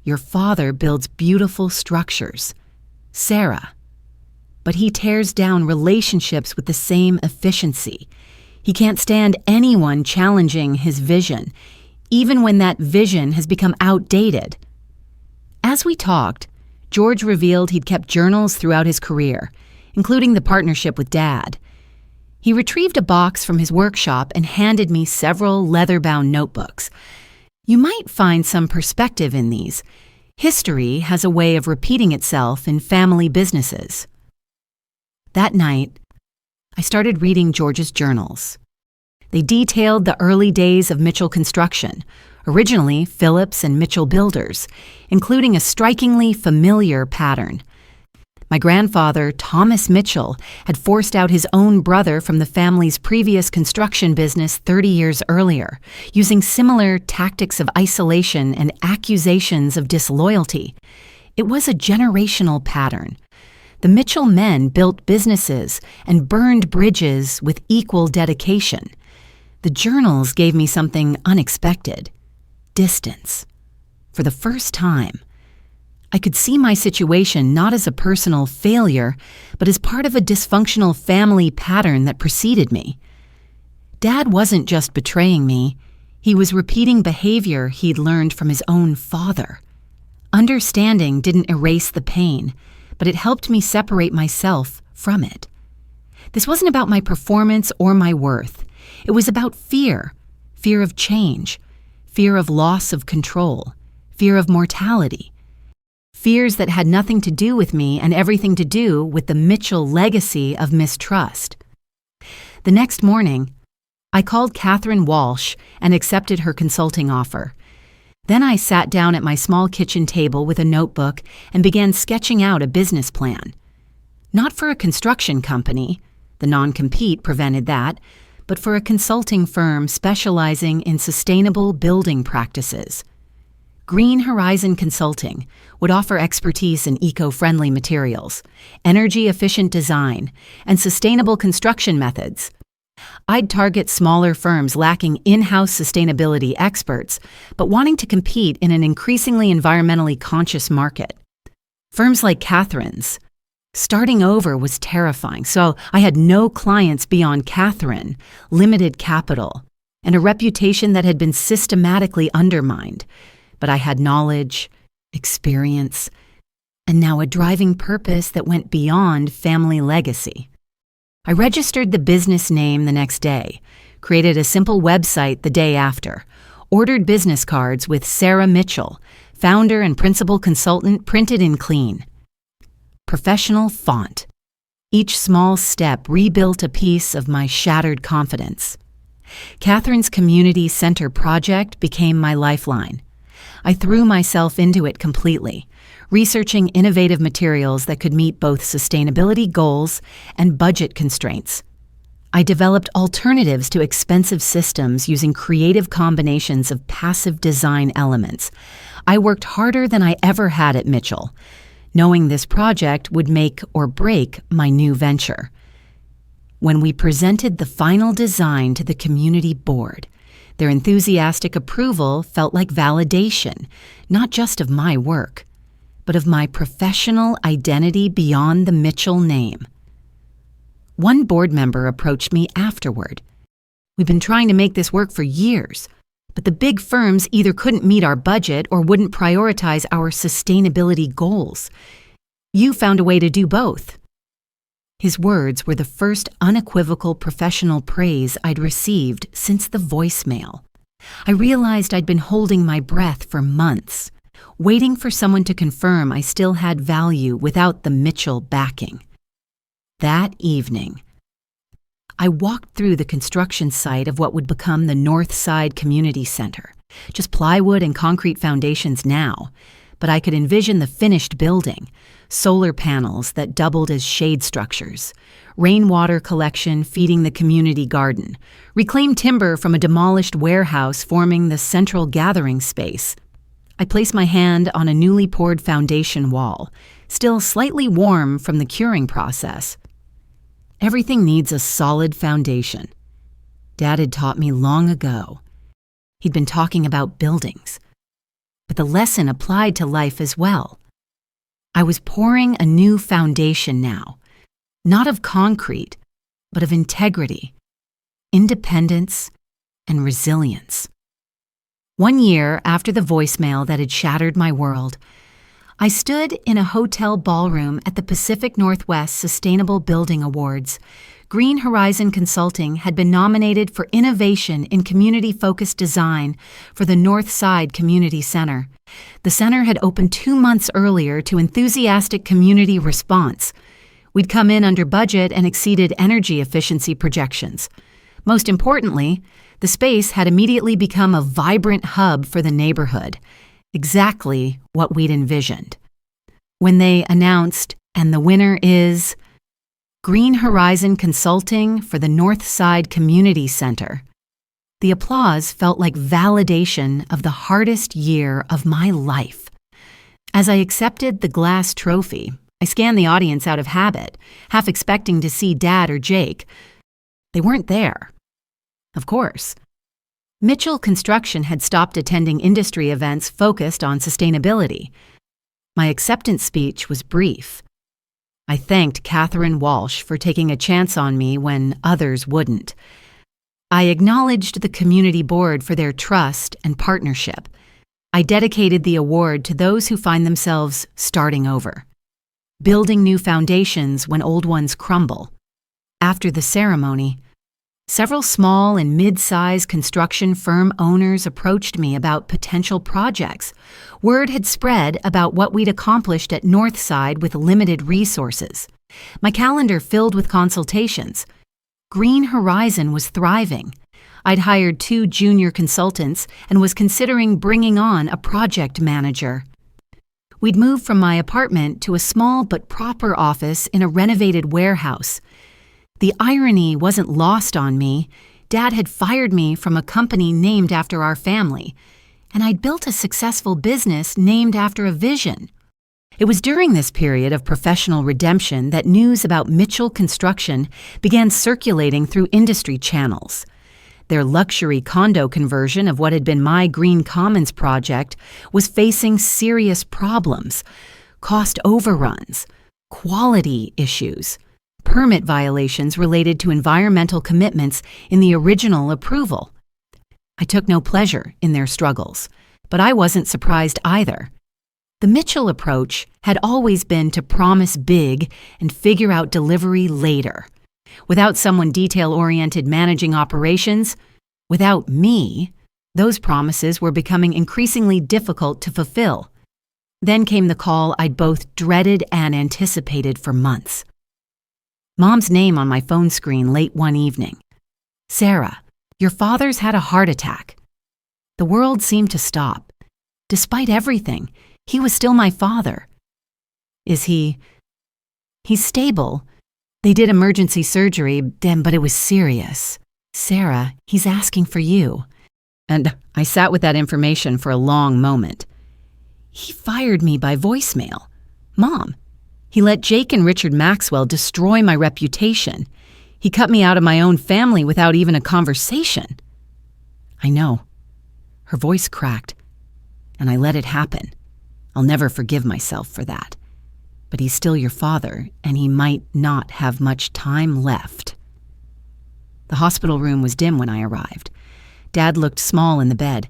Your father builds beautiful structures, Sarah, but he tears down relationships with the same efficiency. He can't stand anyone challenging his vision, even when that vision has become outdated. As we talked, George revealed he'd kept journals throughout his career, including the partnership with Dad. He retrieved a box from his workshop and handed me several leather-bound notebooks. You might find some perspective in these. History has a way of repeating itself in family businesses. That night, I started reading George's journals. They detailed the early days of Mitchell Construction, originally Phillips and Mitchell Builders, including a strikingly familiar pattern. My grandfather, Thomas Mitchell, had forced out his own brother from the family's previous construction business 30 years earlier, using similar tactics of isolation and accusations of disloyalty. It was a generational pattern. The Mitchell men built businesses and burned bridges with equal dedication. The journals gave me something unexpected: distance. For the first time, I could see my situation not as a personal failure, but as part of a dysfunctional family pattern that preceded me. Dad wasn't just betraying me, he was repeating behavior he'd learned from his own father. Understanding didn't erase the pain, but it helped me separate myself from it. This wasn't about my performance or my worth. It was about fear of change, fear of loss of control, fear of mortality. Fears that had nothing to do with me and everything to do with the Mitchell legacy of mistrust. The next morning, I called Catherine Walsh and accepted her consulting offer. Then I sat down at my small kitchen table with a notebook and began sketching out a business plan. Not for a construction company, the non-compete prevented that, but for a consulting firm specializing in sustainable building practices. Green Horizon Consulting would offer expertise in eco-friendly materials, energy-efficient design, and sustainable construction methods. I'd target smaller firms lacking in-house sustainability experts, but wanting to compete in an increasingly environmentally conscious market. Firms like Catherine's. Starting over was terrifying, so I had no clients beyond Catherine, limited capital, and a reputation that had been systematically undermined. But I had knowledge, experience, and now a driving purpose that went beyond family legacy. I registered the business name the next day, created a simple website the day after, ordered business cards with Sarah Mitchell, founder and principal consultant, printed in clean. Professional font. Each small step rebuilt a piece of my shattered confidence. Catherine's Community Center project became my lifeline. I threw myself into it completely, researching innovative materials that could meet both sustainability goals and budget constraints. I developed alternatives to expensive systems using creative combinations of passive design elements. I worked harder than I ever had at Mitchell, knowing this project would make or break my new venture. When we presented the final design to the community board, their enthusiastic approval felt like validation, not just of my work, but of my professional identity beyond the Mitchell name. One board member approached me afterward. "We've been trying to make this work for years, but the big firms either couldn't meet our budget or wouldn't prioritize our sustainability goals. You found a way to do both." His words were the first unequivocal professional praise I'd received since the voicemail. I realized I'd been holding my breath for months, waiting for someone to confirm I still had value without the Mitchell backing. That evening, I walked through the construction site of what would become the North Side Community Center. Just plywood and concrete foundations now, but I could envision the finished building, solar panels that doubled as shade structures, rainwater collection feeding the community garden, reclaimed timber from a demolished warehouse forming the central gathering space. I placed my hand on a newly poured foundation wall, still slightly warm from the curing process. Everything needs a solid foundation. Dad had taught me long ago. He'd been talking about buildings, but the lesson applied to life as well. I was pouring a new foundation now, not of concrete, but of integrity, independence, and resilience. 1 year after the voicemail that had shattered my world, I stood in a hotel ballroom at the Pacific Northwest Sustainable Building Awards. Green Horizon Consulting had been nominated for Innovation in Community-Focused Design for the North Side Community Center. The center had opened 2 months earlier to enthusiastic community response. We'd come in under budget and exceeded energy efficiency projections. Most importantly, the space had immediately become a vibrant hub for the neighborhood. Exactly what we'd envisioned. When they announced, and the winner is Green Horizon Consulting for the North Side Community Center, the applause felt like validation of the hardest year of my life. As I accepted the glass trophy, I scanned the audience out of habit, half expecting to see Dad or Jake. They weren't there. Of course. Mitchell Construction had stopped attending industry events focused on sustainability. My acceptance speech was brief. I thanked Catherine Walsh for taking a chance on me when others wouldn't. I acknowledged the community board for their trust and partnership. I dedicated the award to those who find themselves starting over, building new foundations when old ones crumble. After the ceremony, several small and mid-size construction firm owners approached me about potential projects. Word had spread about what we'd accomplished at Northside with limited resources. My calendar filled with consultations. Green Horizon was thriving. I'd hired 2 junior consultants and was considering bringing on a project manager. We'd moved from my apartment to a small but proper office in a renovated warehouse. The irony wasn't lost on me. Dad had fired me from a company named after our family, and I'd built a successful business named after a vision. It was during this period of professional redemption that news about Mitchell Construction began circulating through industry channels. Their luxury condo conversion of what had been my Green Commons project was facing serious problems: cost overruns, quality issues, permit violations related to environmental commitments in the original approval. I took no pleasure in their struggles, but I wasn't surprised either. The Mitchell approach had always been to promise big and figure out delivery later. Without someone detail-oriented managing operations, without me, those promises were becoming increasingly difficult to fulfill. Then came the call I'd both dreaded and anticipated for months. Mom's name on my phone screen late one evening. "Sarah, your father's had a heart attack." The world seemed to stop. Despite everything, he was still my father. "Is he?" "He's stable. They did emergency surgery then, but it was serious." "Sarah, he's asking for you." And I sat with that information for a long moment. "He fired me by voicemail. Mom, he let Jake and Richard Maxwell destroy my reputation. He cut me out of my own family without even a conversation." "I know." Her voice cracked, "and I let it happen. I'll never forgive myself for that. But he's still your father, and he might not have much time left." The hospital room was dim when I arrived. Dad looked small in the bed,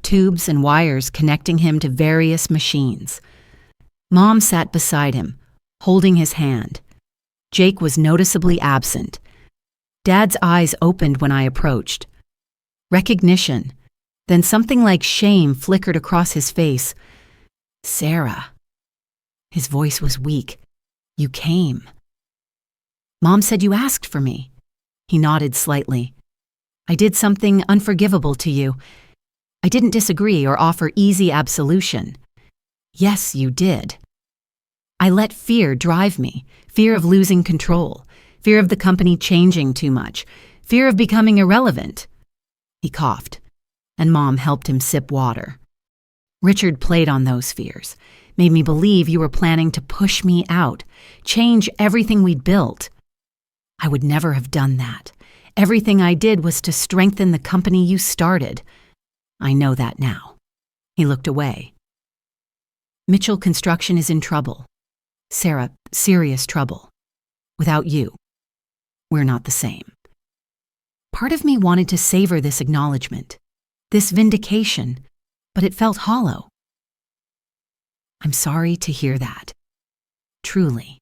tubes and wires connecting him to various machines. Mom sat beside him, holding his hand. Jake was noticeably absent. Dad's eyes opened when I approached. Recognition, then something like shame flickered across his face. "Sarah." His voice was weak. "You came." "Mom said you asked for me." He nodded slightly. "I did something unforgivable to you. I didn't disagree or offer easy absolution." "Yes, you did." "I let fear drive me, fear of losing control, fear of the company changing too much, fear of becoming irrelevant." He coughed, and Mom helped him sip water. "Richard played on those fears, made me believe you were planning to push me out, change everything we'd built. I would never have done that. Everything I did was to strengthen the company you started. I know that now." He looked away. "Mitchell Construction is in trouble. Sarah, serious trouble. Without you, we're not the same." Part of me wanted to savor this acknowledgement, this vindication, but it felt hollow. "I'm sorry to hear that. Truly.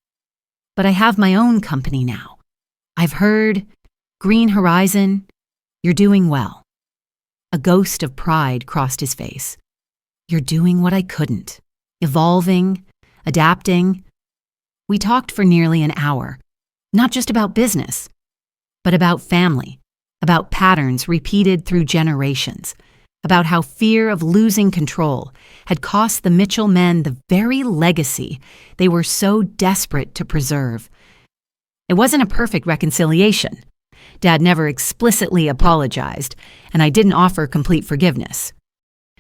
But I have my own company now. I've heard, Green Horizon, you're doing well." A ghost of pride crossed his face. "You're doing what I couldn't. Evolving, adapting." We talked for nearly an hour, not just about business, but about family, about patterns repeated through generations, about how fear of losing control had cost the Mitchell men the very legacy they were so desperate to preserve. It wasn't a perfect reconciliation. Dad never explicitly apologized, and I didn't offer complete forgiveness.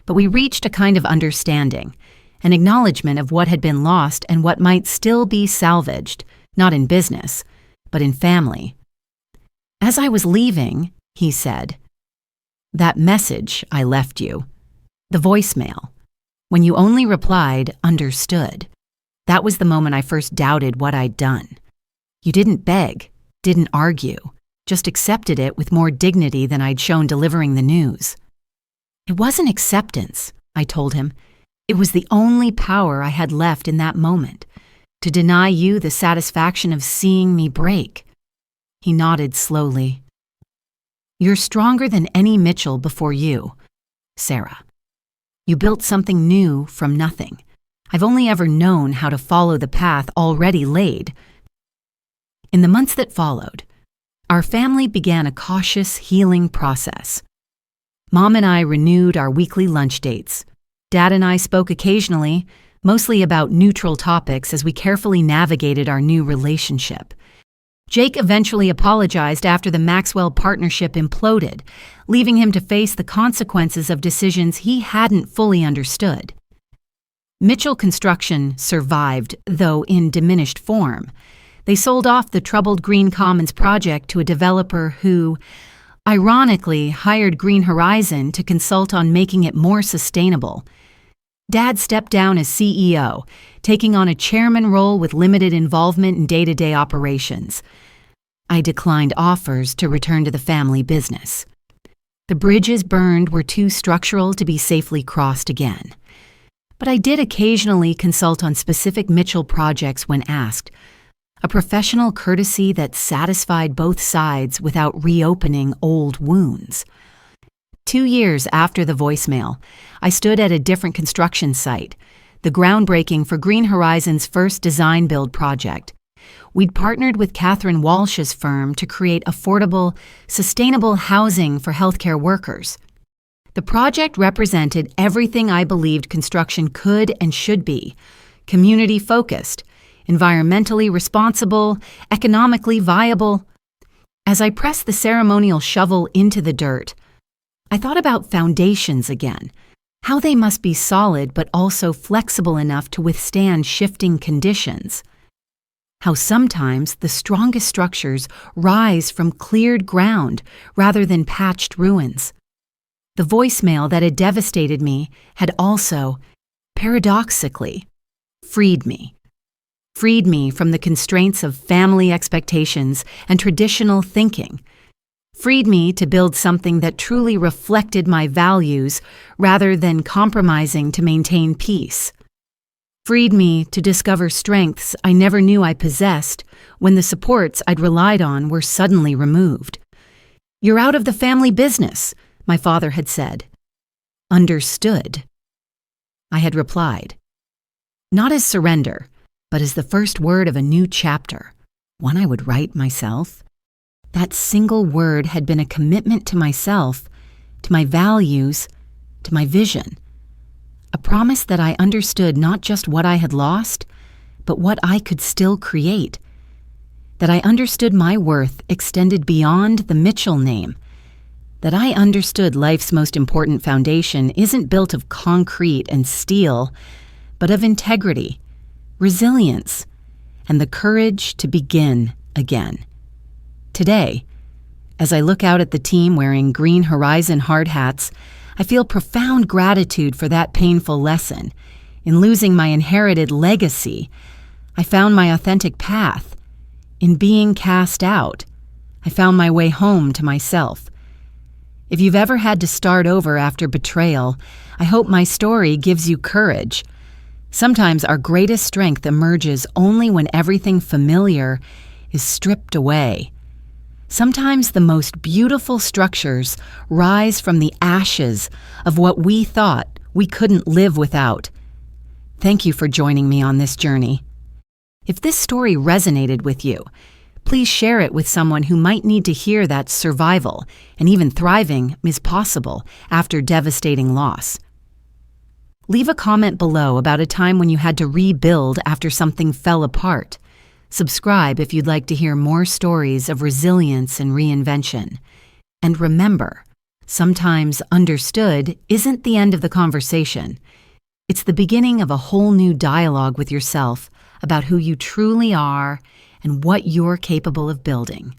But we reached a kind of understanding, an acknowledgement of what had been lost and what might still be salvaged, not in business, but in family. As I was leaving, he said, "That message I left you, the voicemail, when you only replied, 'Understood,' that was the moment I first doubted what I'd done. You didn't beg, didn't argue, just accepted it with more dignity than I'd shown delivering the news." "It wasn't acceptance," I told him. "It was the only power I had left in that moment, to deny you the satisfaction of seeing me break." He nodded slowly. "You're stronger than any Mitchell before you, Sarah. You built something new from nothing. I've only ever known how to follow the path already laid." In the months that followed, our family began a cautious healing process. Mom and I renewed our weekly lunch dates. Dad and I spoke occasionally, mostly about neutral topics as we carefully navigated our new relationship. Jake eventually apologized after the Maxwell partnership imploded, leaving him to face the consequences of decisions he hadn't fully understood. Mitchell Construction survived, though in diminished form. They sold off the troubled Green Commons project to a developer who, ironically, hired Green Horizon to consult on making it more sustainable. Dad stepped down as CEO, taking on a chairman role with limited involvement in day-to-day operations. I declined offers to return to the family business. The bridges burned were too structural to be safely crossed again. But I did occasionally consult on specific Mitchell projects when asked, a professional courtesy that satisfied both sides without reopening old wounds. 2 years after the voicemail, I stood at a different construction site, the groundbreaking for Green Horizon's first design-build project. We'd partnered with Catherine Walsh's firm to create affordable, sustainable housing for healthcare workers. The project represented everything I believed construction could and should be: community-focused, environmentally responsible, economically viable. As I pressed the ceremonial shovel into the dirt, I thought about foundations again, how they must be solid but also flexible enough to withstand shifting conditions. How sometimes the strongest structures rise from cleared ground rather than patched ruins. The voicemail that had devastated me had also, paradoxically, freed me. Freed me from the constraints of family expectations and traditional thinking. Freed me to build something that truly reflected my values rather than compromising to maintain peace. Freed me to discover strengths I never knew I possessed when the supports I'd relied on were suddenly removed. "You're out of the family business," my father had said. "Understood," I had replied. Not as surrender, but as the first word of a new chapter, one I would write myself. That single word had been a commitment to myself, to my values, to my vision. A promise that I understood not just what I had lost, but what I could still create. That I understood my worth extended beyond the Mitchell name. That I understood life's most important foundation isn't built of concrete and steel, but of integrity, resilience, and the courage to begin again. Today, as I look out at the team wearing Green Horizon hard hats, I feel profound gratitude for that painful lesson. In losing my inherited legacy, I found my authentic path. In being cast out, I found my way home to myself. If you've ever had to start over after betrayal, I hope my story gives you courage. Sometimes our greatest strength emerges only when everything familiar is stripped away. Sometimes the most beautiful structures rise from the ashes of what we thought we couldn't live without. Thank you for joining me on this journey. If this story resonated with you, please share it with someone who might need to hear that survival and even thriving is possible after devastating loss. Leave a comment below about a time when you had to rebuild after something fell apart. Subscribe if you'd like to hear more stories of resilience and reinvention. And remember, sometimes understood isn't the end of the conversation. It's the beginning of a whole new dialogue with yourself about who you truly are and what you're capable of building.